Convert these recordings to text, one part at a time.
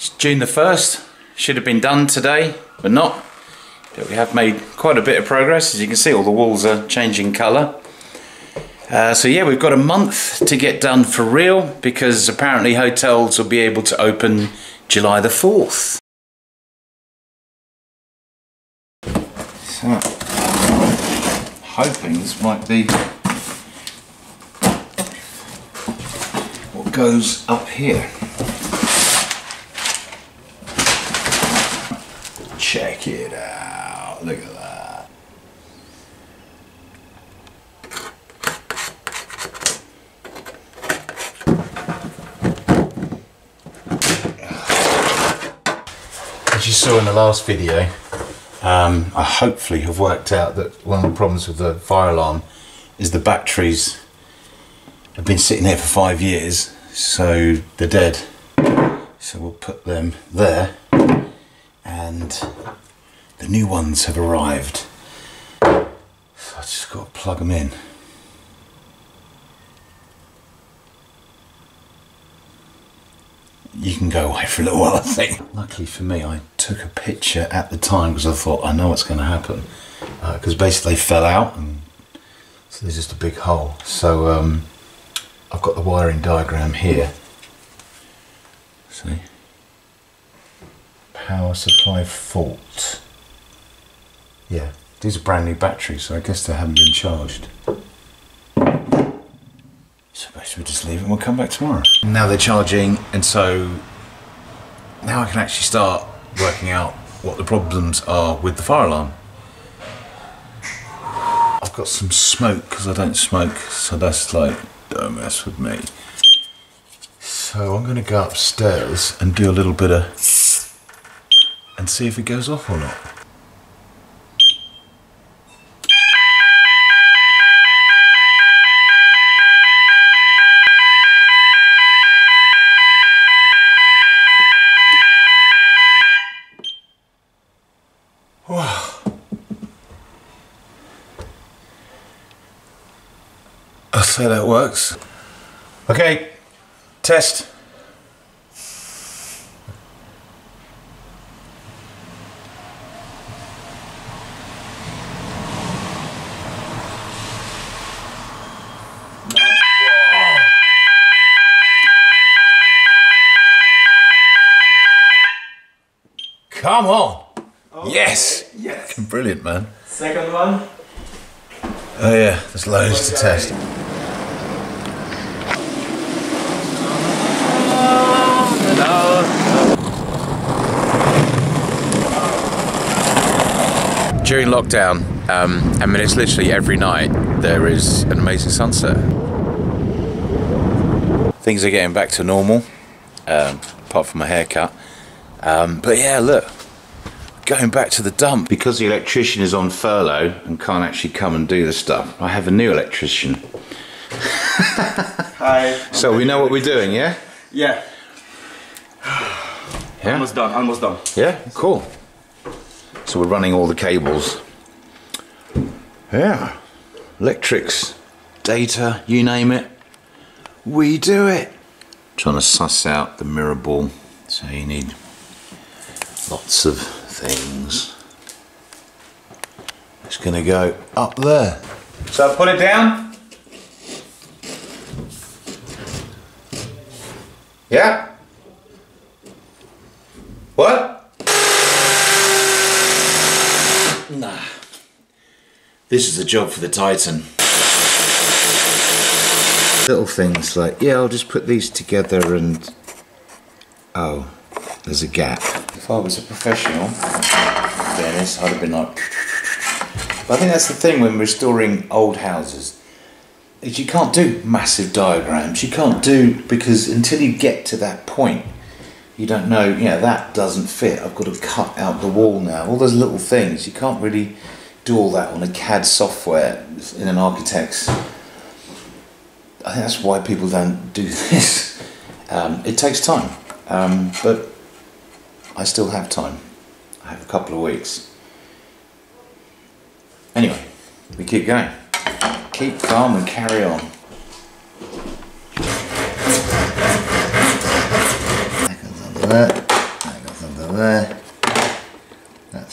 It's June the 1st, should have been done today, but not. But we have made quite a bit of progress. As you can see, all the walls are changing colour. So yeah, we've got a month to get done for real, because apparently hotels will be able to open July the 4th. So, hoping this might be what goes up here. Check it out, look at that. As you saw in the last video, I hopefully have worked out that one of the problems with the fire alarm is the batteries have been sitting there for 5 years, so they're dead. So we'll put them there, and the new ones have arrived. So I just got to plug them in. You can go away for a little while, I think. Luckily for me, I took a picture at the time because I thought, I know what's going to happen. Because basically they fell out, and so there's just a big hole. So I've got the wiring diagram here. See? Power supply fault. Yeah, these are brand new batteries, so I guess they haven't been charged. So basically we'll just leave it and we'll come back tomorrow. Now they're charging, and so now I can actually start working out what the problems are with the fire alarm. I've got some smoke because I don't smoke, so that's like, don't mess with me. So I'm going to go upstairs and do a little bit of and see if it goes off or not. Wow. I'll say that works. Okay, test. Come on! Okay. Yes! Yes! Brilliant, man. Second one? Oh yeah, there's loads to test. During lockdown, I mean, it's literally every night there is an amazing sunset. Things are getting back to normal, apart from my haircut. But yeah, look, going back to the dump. Because the electrician is on furlough and can't actually come and do the stuff, I have a new electrician. Hi. So we know what we're doing, yeah? Yeah. Yeah? Almost done, almost done. Yeah, cool. So we're running all the cables. Yeah. Electrics, data, you name it. We do it. Trying to suss out the mirror ball. So you need lots of things. It's going to go up there. So I put it down. Yeah? What? Nah. This is a job for the Titan. Little things like, yeah, I'll just put these together and... Oh, there's a gap. If I was a professional, fairness, I'd have been like... But I think that's the thing when restoring old houses, is you can't do massive diagrams. You can't do, because until you get to that point, you don't know, you know, that doesn't fit. I've got to cut out the wall now. All those little things, you can't really do all that on a CAD software in an architect's. I think that's why people don't do this. It takes time, but I still have time. I have a couple of weeks. Anyway, we keep going. Keep calm and carry on. Under that.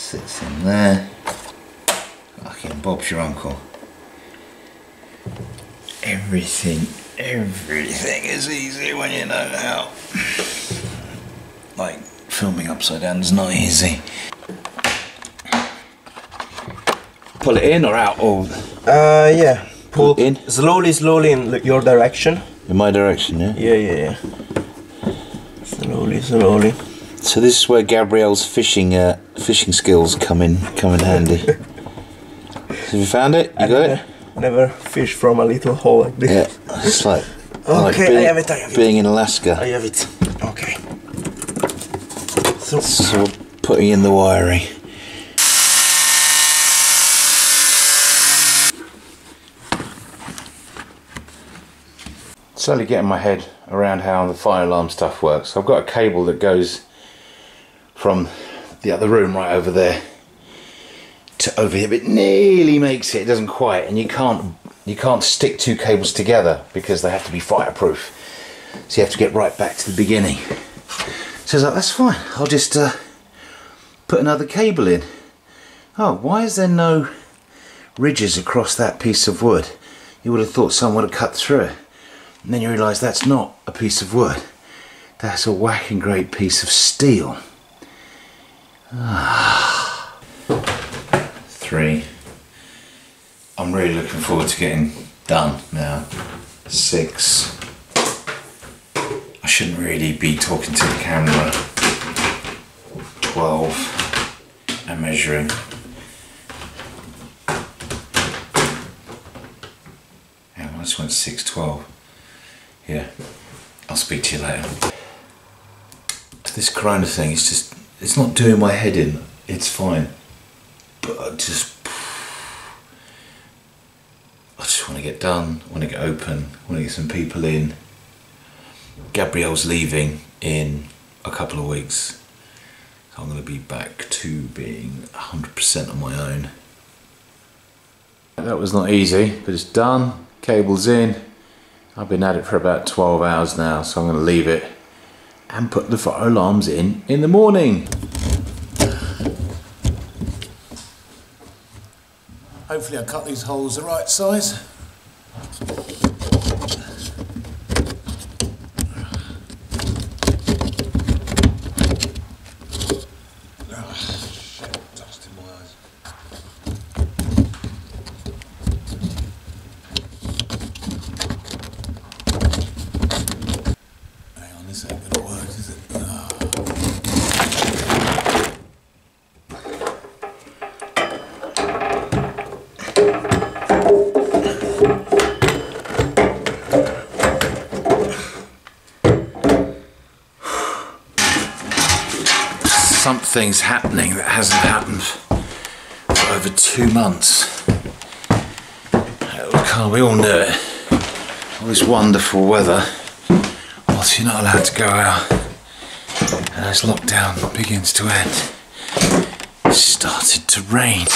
Sits in there. Fucking Bob's your uncle. Everything is easy when you know how. Like, filming upside down is not easy. Pull it in or out, or? Yeah. Pull in. Slowly in your direction. In my direction, yeah? Yeah. Slowly. So this is where Gabrielle's fishing skills come in handy. Have you found it? You got it? Never fish from a little hole like this. Yeah, it's like, okay, I have it. Being in Alaska. I have it. Okay. So we're putting in the wiring. Slowly getting my head around how the fire alarm stuff works. I've got a cable that goes from the other room right over there to over here, but it nearly makes it. It doesn't quite, and you can't stick two cables together because they have to be fireproof. So you have to get right back to the beginning. So I was like, that's fine. I'll just put another cable in. Oh, why is there no ridges across that piece of wood? You would have thought someone would have cut through it. And then you realise that's not a piece of wood. That's a whacking great piece of steel. 3. I'm really looking forward to getting done now. 6. I shouldn't really be talking to the camera. 12. And measuring. Yeah, I just went 6, 12. Yeah, I'll speak to you later. This Corona thing, it's not doing my head in. It's fine. But I just want to get done, I want to get open, I want to get some people in. Gabrielle's leaving in a couple of weeks. So I'm going to be back to being 100% on my own. That was not easy, but it's done. Cable's in. I've been at it for about 12 hours now, so I'm going to leave it and put the fire alarms in the morning. Hopefully I cut these holes the right size. Oh, shit, dust in my eyes. Hang on, this ain't gonna work, is it? Oh. Something's happening that hasn't happened for over 2 months. We all knew it. All this wonderful weather, whilst you're not allowed to go out, and as lockdown begins to end, it started to rain.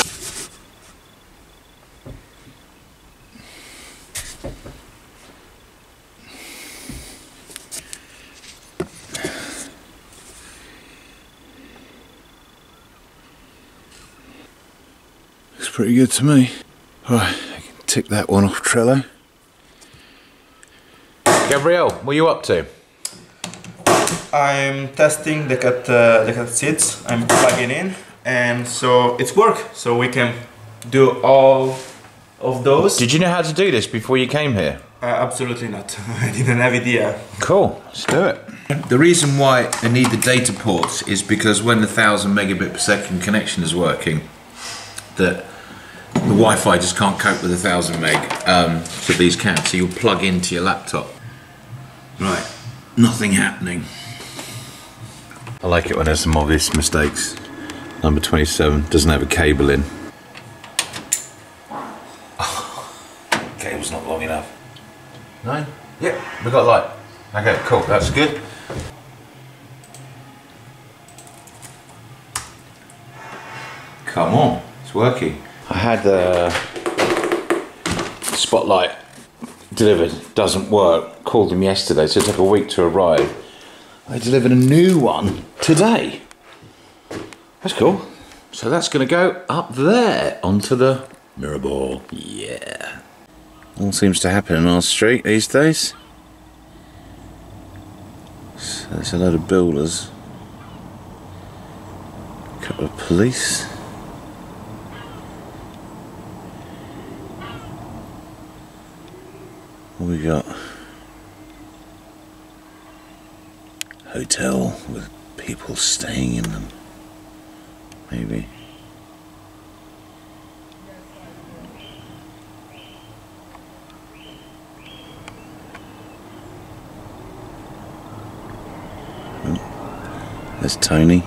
Pretty good to me. Right, I can tick that one off Trello. Gabrielle, what are you up to? I'm testing the cat seats. I'm plugging in, and so it's work. So we can do all of those. Did you know how to do this before you came here? Absolutely not. I didn't have idea. Cool, let's do it. The reason why I need the data ports is because when the 1000 megabit per second connection is working, the Wi-Fi just can't cope with 1000 meg for these cats, so you'll plug into your laptop. Right, nothing happening. I like it when there's some obvious mistakes. Number 27 doesn't have a cable in. Oh, cable's not long enough. 9? Yep, we got light. Okay, cool, that's good. Come on, it's working. I had the spotlight delivered, doesn't work. Called them yesterday, so it took a week to arrive. They delivered a new one today. That's cool. So that's going to go up there onto the mirror ball. Yeah. All seems to happen in our street these days. So there's a load of builders. A couple of police. What we got? Hotel with people staying in them. Maybe. Oh, there's Tony.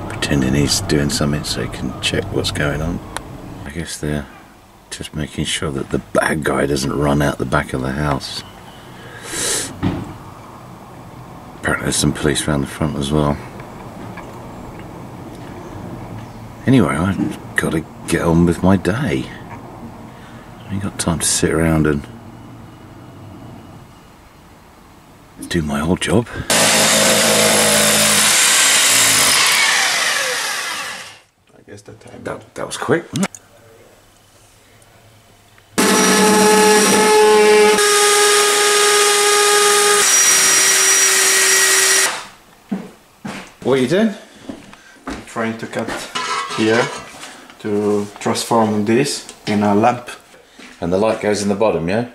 Pretending he's doing something so he can check what's going on. I guess they're just making sure that the bad guy doesn't run out the back of the house. Apparently there's some police around the front as well. Anyway, I've got to get on with my day. I ain't got time to sit around and do my old job. I guess that time. That was quick. What are you doing? Trying to cut here to transform this in a lamp. And the light goes in the bottom, yeah?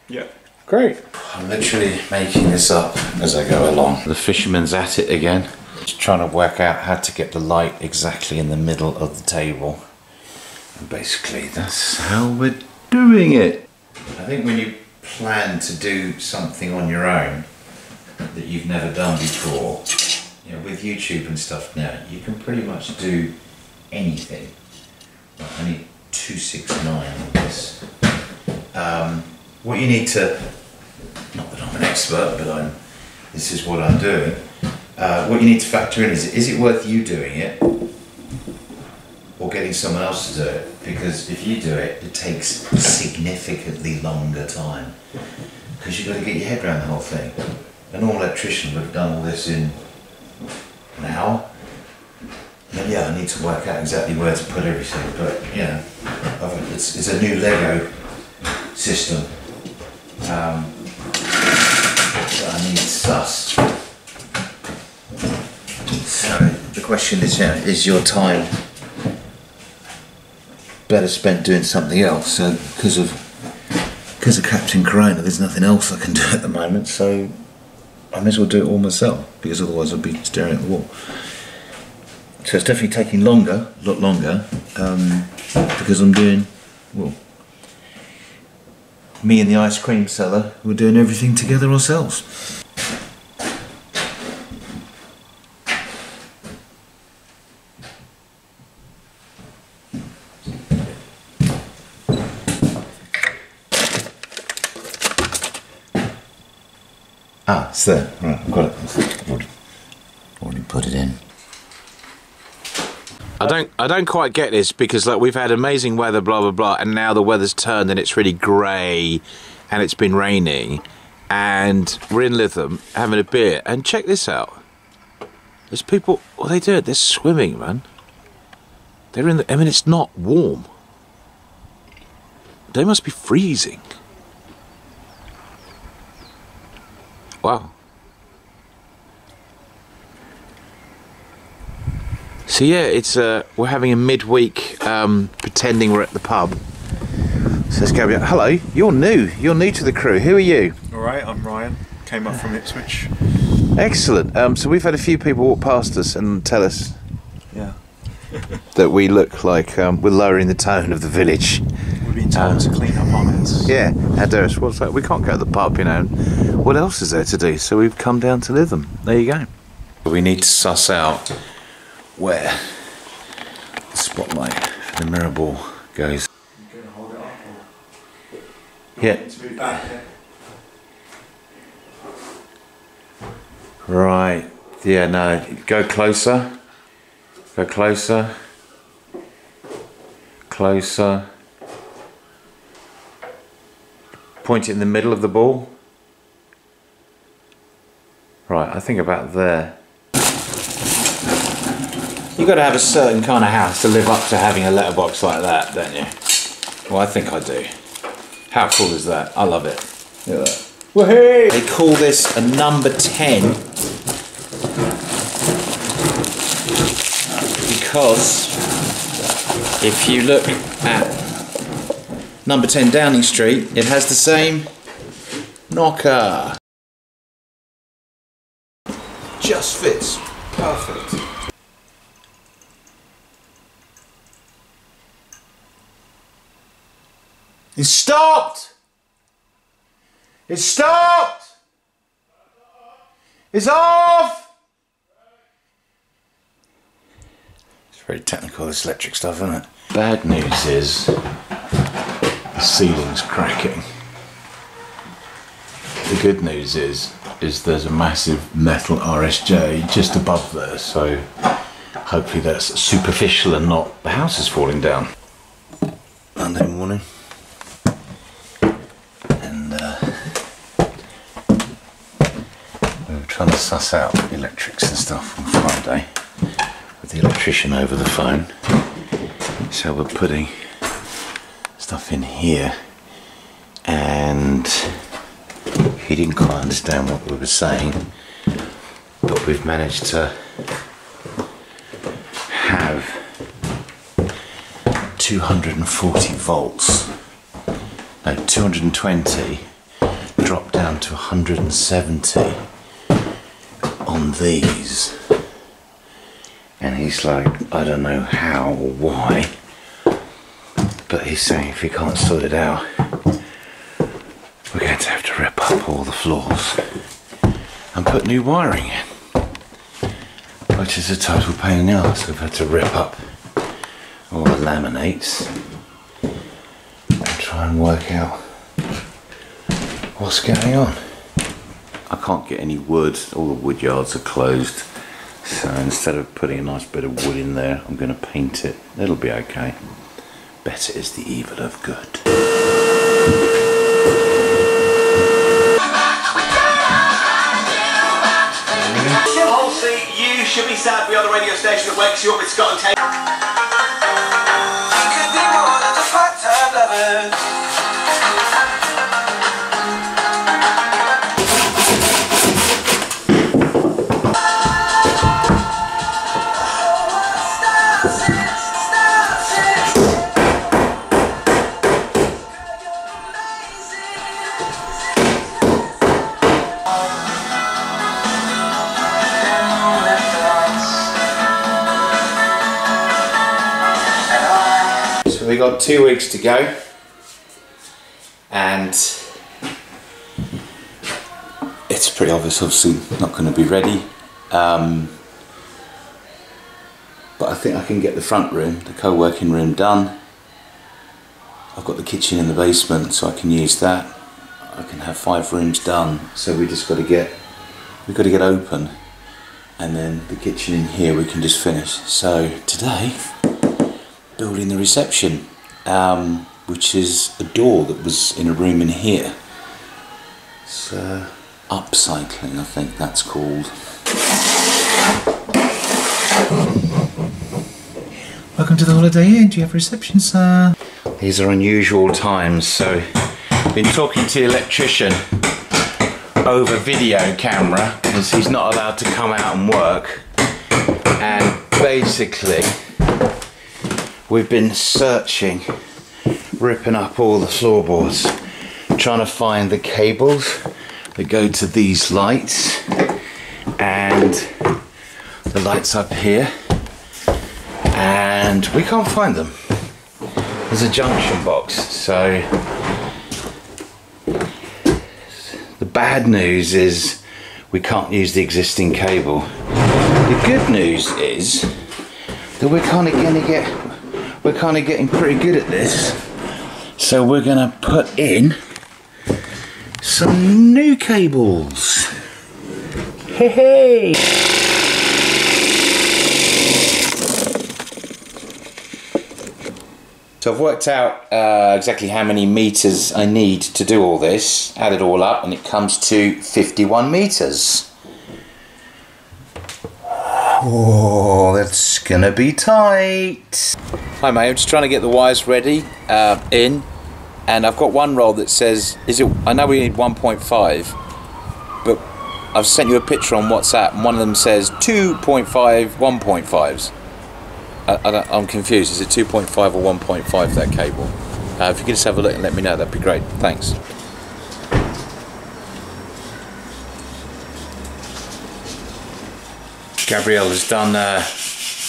Yeah. Great. I'm literally making this up as I go along. The fisherman's at it again. Just trying to work out how to get the light exactly in the middle of the table. And basically that's how we're doing it. I think when you plan to do something on your own that you've never done before, you know, with YouTube and stuff now, you can pretty much do anything. Right, I need 269 on this. What you need to, not that I'm an expert, but this is what I'm doing. What you need to factor in is it worth you doing it or getting someone else to do it? Because if you do it, it takes significantly longer time because you've got to get your head around the whole thing. A normal electrician would have done all this in an hour. And yeah, I need to work out exactly where to put everything, but you know, it's a new Lego system that I need sussed. So the question is, you know, is your time better spent doing something else? So because of Captain Corona, there's nothing else I can do at the moment, so I may as well do it all myself, because otherwise I'll be staring at the wall. So it's definitely taking longer, a lot longer, because I'm doing, well, me and the ice cream seller, we're doing everything together ourselves. Ah, it's there. Right, I've got it. I've already put it in. I don't quite get this because like we've had amazing weather, blah blah blah, and now the weather's turned and it's really grey and it's been raining and we're in Lytham having a beer and check this out. There's people, what are they doing? They're swimming, man. They're in the, I mean, it's not warm. They must be freezing. Wow. So yeah, it's we're having a midweek pretending we're at the pub. So let's go. Hello, you're new to the crew. Who are you? All right, I'm Ryan. Came up from Ipswich. Excellent. So we've had a few people walk past us and tell us, Yeah. that we look like we're lowering the tone of the village. We've been told to clean up our mess. Yeah, how dare us? Well, it's like we can't go to the pub, you know. What else is there to do? So we've come down to Lytham. There you go. We need to suss out where the spotlight for the mirror ball goes. You're going to hold it up? Or Yeah. to move back, yeah? Right. Yeah, no, go closer. Go closer. Closer. Point it in the middle of the ball. Right, I think about there. You've got to have a certain kind of house to live up to having a letterbox like that, don't you? Well, I think I do. How cool is that? I love it. Look at that. Woohoo! They call this a number 10 because if you look at number 10 Downing Street, it has the same knocker. Just fits. Perfect. It stopped! It stopped! It's off! It's very technical, this electric stuff, isn't it? Bad news is the ceiling's cracking. The good news is there's a massive metal RSJ just above there, so hopefully that's superficial and not the house is falling down. Monday morning, and we were trying to suss out the electrics and stuff on Friday with the electrician over the phone, so we're putting stuff in here, and he didn't quite understand what we were saying, but we've managed to have 240 volts, no, 220 drop down to 170 on these, and he's like, I don't know how or why, but he's saying if he can't sort it out, we're going to have to rip up all the floors and put new wiring in, which is a total pain in the arse. We've had to rip up all the laminates and try and work out what's going on. I can't get any wood, all the wood yards are closed, so instead of putting a nice bit of wood in there, I'm going to paint it. It'll be okay. Better is the evil of good. You should be sad beyond the radio station that wakes you up with Scott and Tate. Could be more than just part-time lovers. We got 2 weeks to go, and it's pretty obviously not going to be ready, but I think I can get the front room, the co-working room, done. I've got the kitchen in the basement, so I can use that. I can have 5 rooms done, so we've got to get open, and then the kitchen in here we can just finish. So today, building the reception, which is a door that was in a room in here. It's upcycling, I think that's called. Welcome to the Holiday Inn. Do you have reception, sir? These are unusual times, so I've been talking to the electrician over video camera because he's not allowed to come out and work, and basically we've been searching, ripping up all the floorboards, trying to find the cables that go to these lights and the lights up here, and we can't find them. There's a junction box, so the bad news is we can't use the existing cable. The good news is that we're kind of getting pretty good at this, so we're going to put in some new cables. Hey, hey. So I've worked out exactly how many meters I need to do all this, add it all up, and it comes to 51 meters. Oh, that's gonna be tight. Hi mate, I'm just trying to get the wires ready in, and I've got one roll that says, I know we need 1.5, but I've sent you a picture on WhatsApp and one of them says 2.5 1.5s. I'm confused, is it 2.5 or 1.5 that cable? If you could just have a look and let me know, that'd be great, thanks. Gabrielle has done,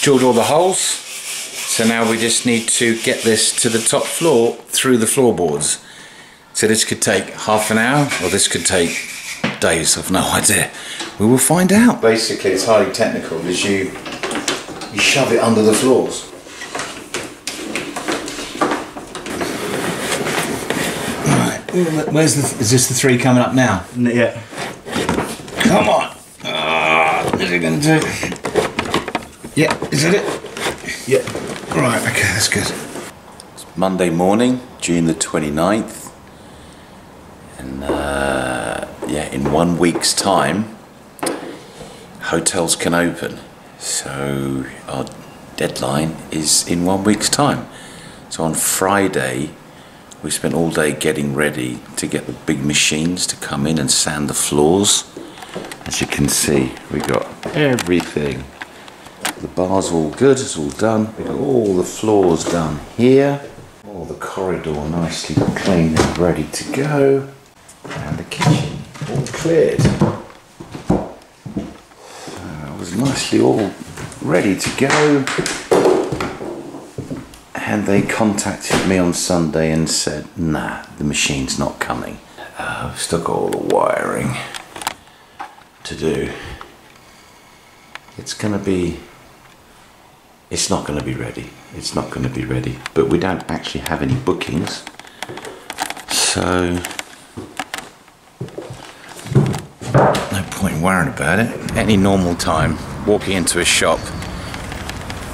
drilled all the holes, so now we just need to get this to the top floor through the floorboards. So this could take half an hour, or this could take days, I've no idea. We will find out. Basically it's highly technical, as you shove it under the floors. Right, is this the 3 coming up now? Yeah. Come on! Is it going to do it? Yeah, is that it? Yeah. Right, okay, that's good. It's Monday morning, June the 29th. And yeah, in 1 week's time, hotels can open. So our deadline is in 1 week's time. So on Friday, we spent all day getting ready to get the big machines to come in and sand the floors. As you can see, we got everything. The bar's all good, it's all done. We got all the floors done here. All the corridor nicely clean and ready to go. And the kitchen all cleared. It was nicely all ready to go. And they contacted me on Sunday and said, nah, the machine's not coming. We've still got all the wiring to do. It's not going to be ready. It's not going to be ready. But we don't actually have any bookings. So no point in worrying about it. Any normal time, walking into a shop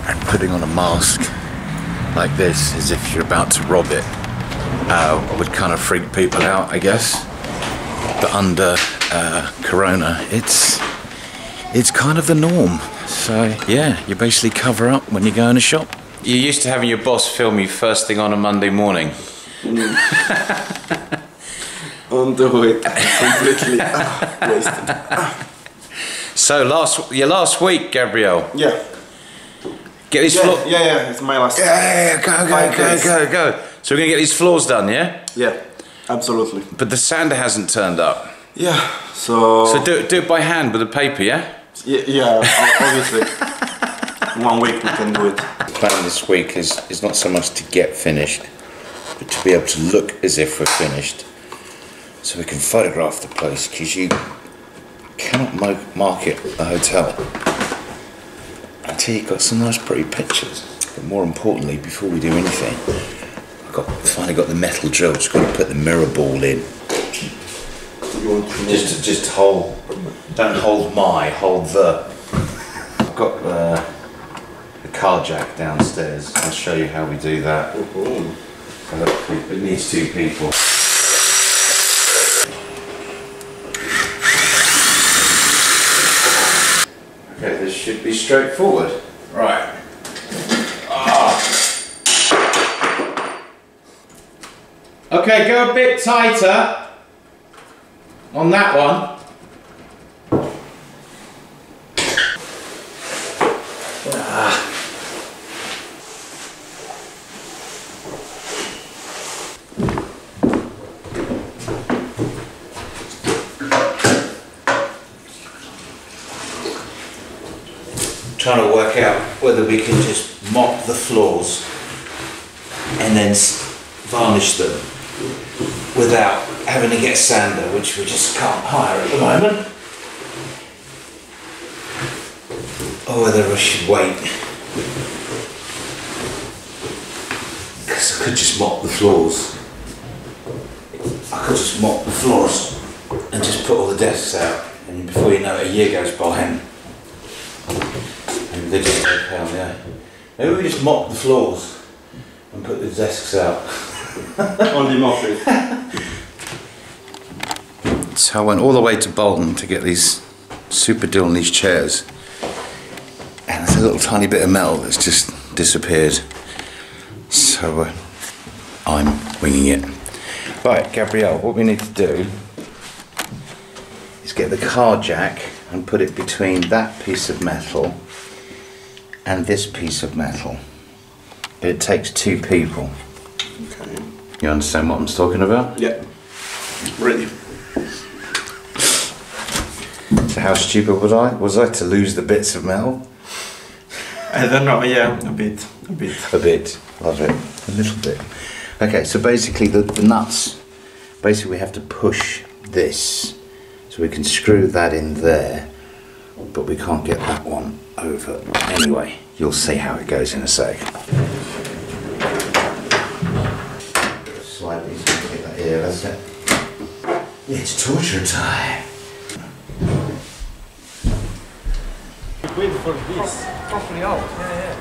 and putting on a mask like this as if you're about to rob it would kind of freak people out, I guess. But under Corona, it's kind of the norm. So yeah, you basically cover up when you go in a shop. You're used to having your boss film you first thing on a Monday morning. On the way, completely wasted. So your last week, Gabrielle. Yeah. Get these floors. Yeah, it's my last. Yeah, go. So we're gonna get these floors done, yeah? Yeah, absolutely. But the sander hasn't turned up. Yeah, so do it by hand with a paper, yeah? Yeah, obviously. 1 week we can do it. The plan this week is not so much to get finished, but to be able to look as if we're finished, so we can photograph the place, because you cannot market a hotel until you've got some nice pretty pictures. But more importantly, before we do anything, finally got the metal drill. Just got to put the mirror ball in. Just hold. Don't hold hold the. I've got the car jack downstairs. I'll show you how we do that. It needs 2 people. Okay, this should be straightforward. Right. Okay, go a bit tighter on that one. Trying to work out whether we can just mop the floors and then varnish them without having to get a sander, which we just can't hire at the moment, or whether I should wait, because I could just mop the floors. And just put all the desks out, and before you know it, a year goes by and they just go down, yeah. Maybe we just mop the floors and put the desks out. Only mop it. So I went all the way to Bolton to get these super deal niche chairs, And there's a little tiny bit of metal that's just disappeared. So I'm winging it. Right, Gabrielle, what we need to do is get the car jack and put it between that piece of metal and this piece of metal. But it takes two people. Okay. You understand what I'm talking about? Yeah. Ready. So how stupid was I to lose the bits of metal? I don't know, yeah, a bit. A bit, love it, a little bit. Okay, so basically the nuts, basically we have to push this, so we can screw that in there, but we can't get that one over. Anyway, you'll see how it goes in a sec. Slide these, get that here, that's it. It's torture time. Wait for this. Properly old, yeah.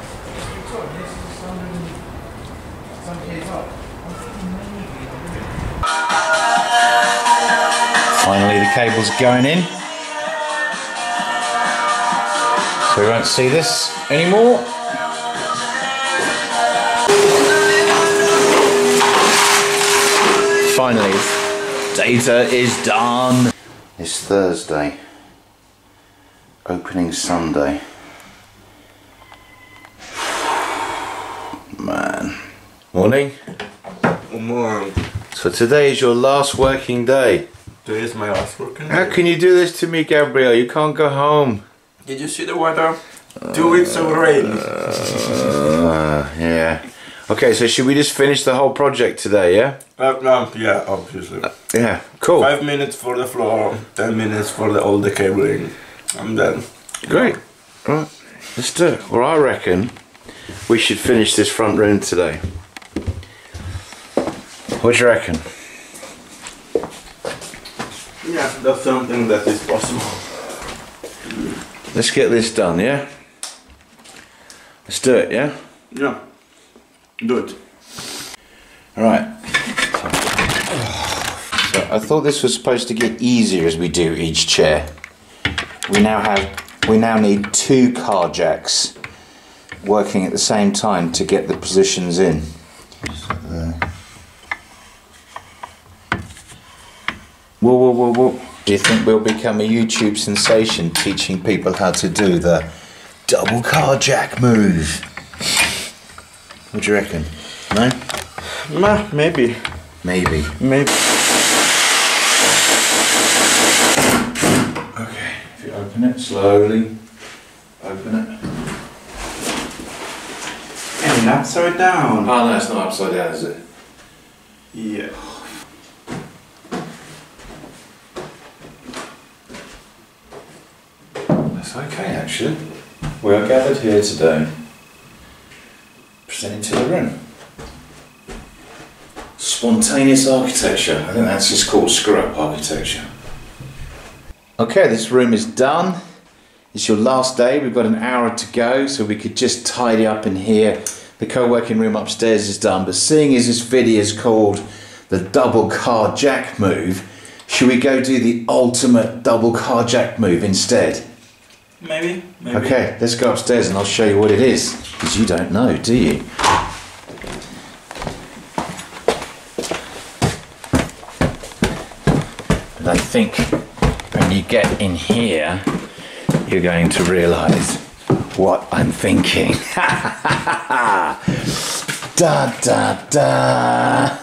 Finally the cable's going in. So we won't see this anymore. Finally, data is done. It's Thursday. Opening Sunday. Man. Morning. Morning. So today is your last working day. Today is my last working day. How can you do this to me, Gabriel? You can't go home. Did you see the weather? 2 weeks of rain. Yeah. Okay, so should we just finish the whole project today, yeah? No, yeah, obviously. Yeah, cool. 5 minutes for the floor, 10 minutes for all the cabling. I'm done. Great. Right, let's do it. Well, I reckon we should finish this front room today. What do you reckon? Yeah, that's something that is possible. Let's get this done, yeah? Let's do it, yeah? Yeah, do it. Alright. So I thought this was supposed to get easier as we do each chair. We now need 2 car jacks working at the same time to get the positions in. Whoa. Do you think we'll become a YouTube sensation teaching people how to do the double car jack move? What do you reckon? No? Maybe. Maybe. Maybe. Okay, if you open it slowly, open it. And upside down. Oh no, it's not upside down, is it? Yeah. That's okay, actually. We are gathered here today, presenting to the room. Spontaneous architecture. I think that's just called screw-up architecture. Okay, this room is done. It's your last day. We've got an hour to go, so we could just tidy up in here. The co-working room upstairs is done, but seeing as this video is called the double car jack move, should we go do the ultimate double car jack move instead? Maybe. Okay, let's go upstairs and I'll show you what it is, because you don't know, do you? But I think when you get in here, you're going to realise what I'm thinking. Da da da.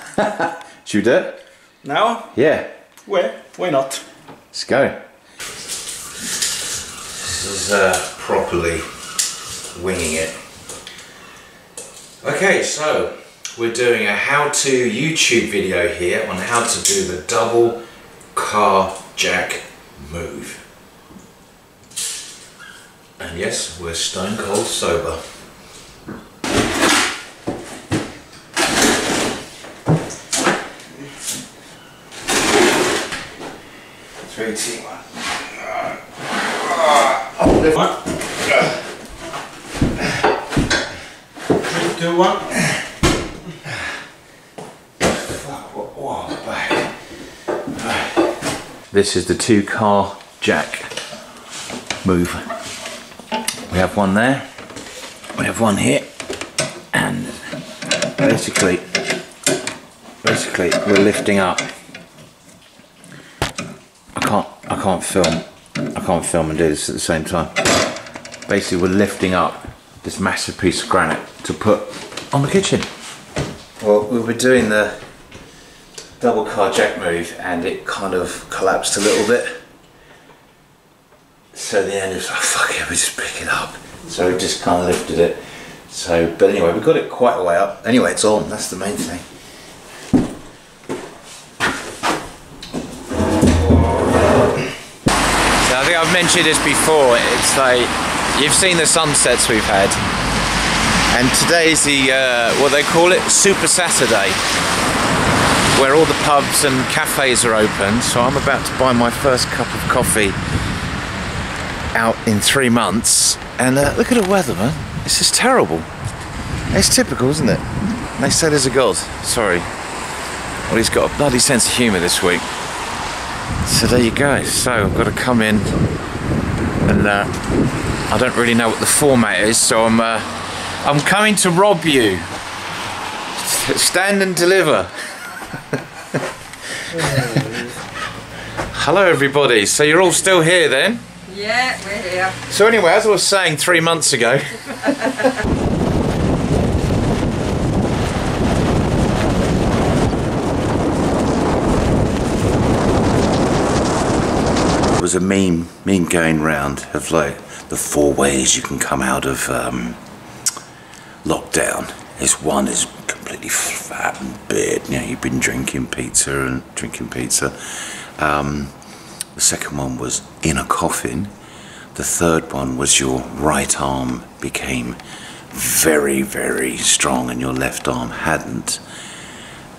Should we do it? Now? Yeah. Why not? Let's go. This is properly winging it. Okay, so we're doing a how-to YouTube video here on how to do the double car jack move. And yes, we're stone cold sober. Three, two, one. What? 3, 2, 1. Whoa, back. This is the 2 car jack move. We have one there, we have one here, and basically we're lifting up. I can't film and do this at the same time. Basically we're lifting up this massive piece of granite to put on the kitchen. Well, we were doing the double car jack move and it kind of collapsed a little bit. So the end is like, fuck it, we just pick it up. So we just kind of lifted it. So, but anyway, we got it quite a way up. Anyway, it's on, that's the main thing. So I think I've mentioned this before, it's like, you've seen the sunsets we've had. And today's the, what they call it, Super Saturday, where all the pubs and cafes are open. So I'm about to buy my first cup of coffee out in 3 months. And look at the weather, man. It's just terrible. It's typical, isn't it? They say there's a God. Sorry. Well, he's got a bloody sense of humour this week. So there you go. So I've got to come in and I don't really know what the format is, so I'm coming to rob you. Stand and deliver. Hello everybody. So you're all still here then? Yeah, we're here. So anyway, as I was saying 3 months ago, there was a meme going round of like the 4 ways you can come out of lockdown. One is completely fat and beard. You know, you've been drinking pizza. The second one was in a coffin. The third one was your right arm became very, very strong and your left arm hadn't.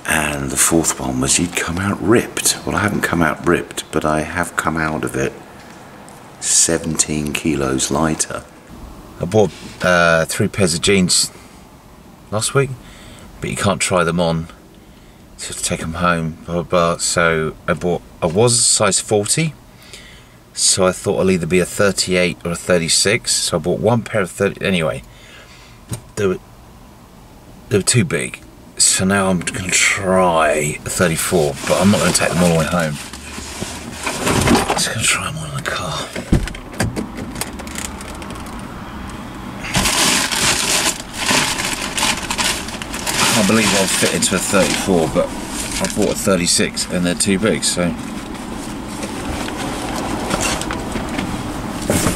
And the fourth one was you'd come out ripped. Well, I haven't come out ripped, but I have come out of it 17 kilos lighter. I bought 3 pairs of jeans last week, but you can't try them on. So you have to take them home, blah, blah, blah. So I was size 40, so I thought I'll either be a 38 or a 36. So I bought 1 pair of 30. Anyway, they were too big. So now I'm going to try a 34, but I'm not going to take them all the way home. I'm just going to try them on in the car. I can't believe I'll fit into a 34, but I bought a 36 and they're too big, so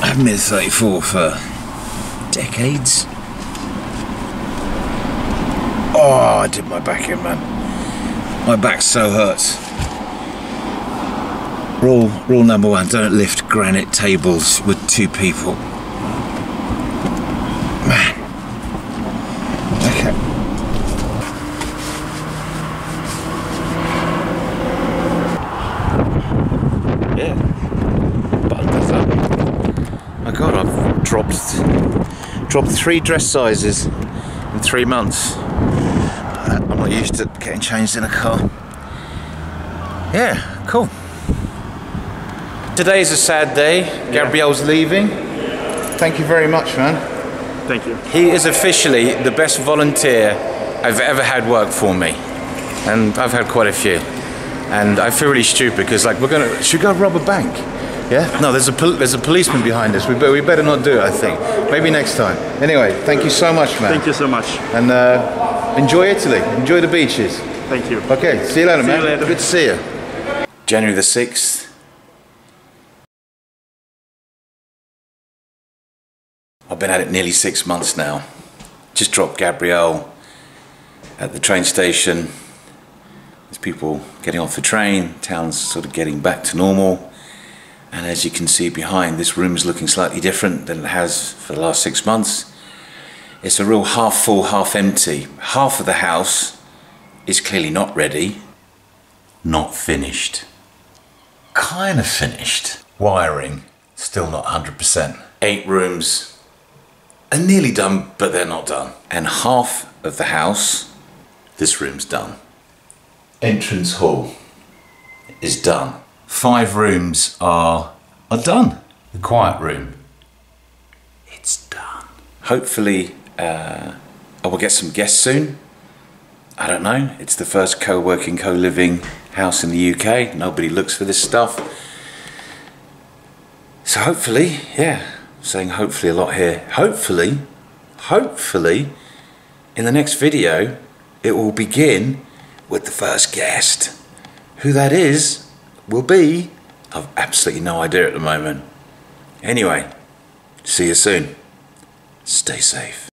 I haven't been a 34 for decades. Oh, I did my back in, man. My back so hurts. Rule number 1, don't lift granite tables with 2 people. Man. Okay. Yeah. Button up. My God, I've dropped 3 dress sizes in 3 months. I'm not used to getting changed in a car. Yeah, cool. Today's a sad day. Gabrielle's leaving. Thank you very much, man. Thank you. He is officially the best volunteer I've ever had work for me. And I've had quite a few. And I feel really stupid because like should we go rob a bank? Yeah? No, there's a policeman behind us. We better not do it, I think. Maybe next time. Anyway, thank you so much, man. Thank you so much. And enjoy Italy. Enjoy the beaches. Thank you. Okay, see you later, man. See you later. Good to see you. January the 6th. I've been at it nearly 6 months now. Just dropped Gabrielle at the train station. There's people getting off the train. Town's sort of getting back to normal. And as you can see behind, this room is looking slightly different than it has for the last 6 months. It's a real half full, half empty. Half of the house is clearly not ready. Not finished. Kind of finished. Wiring, still not 100%. 8 rooms are nearly done, but they're not done. And half of the house, this room's done. Entrance hall is done. 5 rooms are done. The quiet room, it's done. Hopefully I will get some guests soon. I don't know, it's the first co-working, co-living house in the UK. Nobody looks for this stuff. So hopefully, yeah, I'm saying hopefully a lot here. Hopefully, in the next video, it will begin with the first guest. Who that is, will be, I've absolutely no idea at the moment. Anyway, see you soon. Stay safe.